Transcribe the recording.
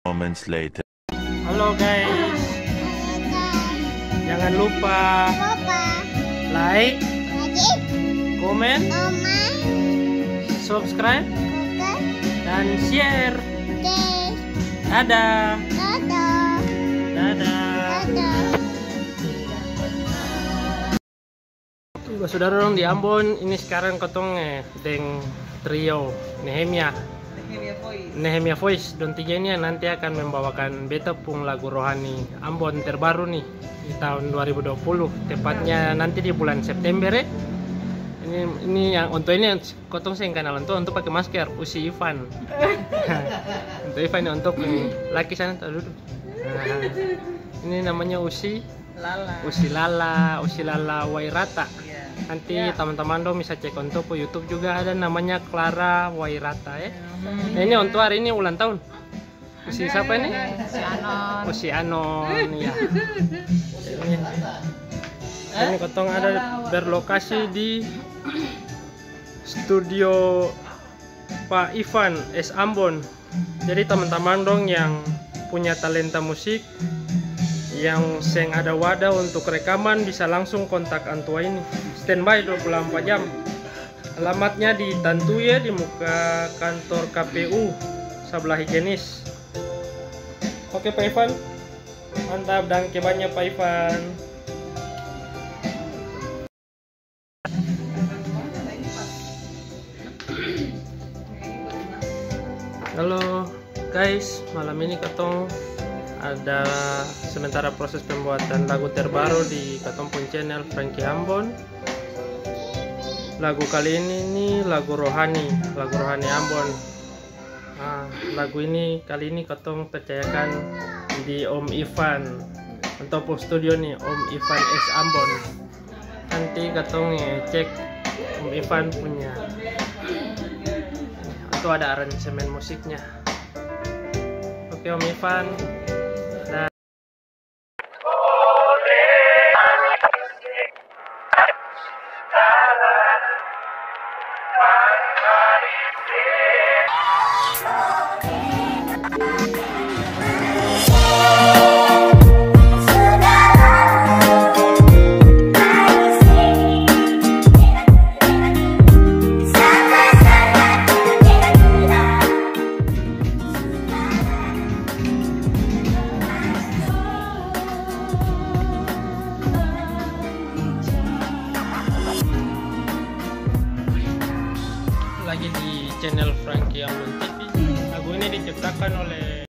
Moments later. Halo guys, jangan lupa like, komen, subscribe, dan share. Dadah. Saudara dong di Ambon ini sekarang ketong deng trio Nehemia Voice don tiga ini nanti akan membawakan beta pung lagu rohani Ambon terbaru nih di tahun 2020, tepatnya nanti di bulan September ya. Ini yang untuk ini kotong saya kenal untuk pakai masker Usi Ivan. Untuk Ivan untuk laki sana duduk. Ini namanya Usi Lala Wairata. Nanti teman-teman dong bisa cek untuk YouTube juga ada namanya Clara Wairata ya. Nah, ini untuk hari ini ulang tahun. Usi siapa ini? Usi Anon ya. Ini kotong ada berlokasi di studio Pak Ivan S Ambon. Jadi teman-teman dong yang punya talenta musik, yang seng ada wadah untuk rekaman bisa langsung kontak Antua ini. Standby 24 jam. Alamatnya di Tantu ya, di muka kantor KPU sebelah higienis. Oke Pak Ivan, mantap dan kebanyakan Pak Ivan. Halo guys, malam ini ketong ada sementara proses pembuatan lagu terbaru di ketong pun channel Frankie Ambon. Lagu kali ini nih lagu rohani Ambon. Lagu ini kali ini ketong percayakan di Om Ivan untuk studio nih, Om Ivan S Ambon. Nanti ketong cek Om Ivan punya itu ada aransemen musiknya. Oke Om Ivan. Lagi di channel Frankie Ambon TV. Lagu ini diciptakan oleh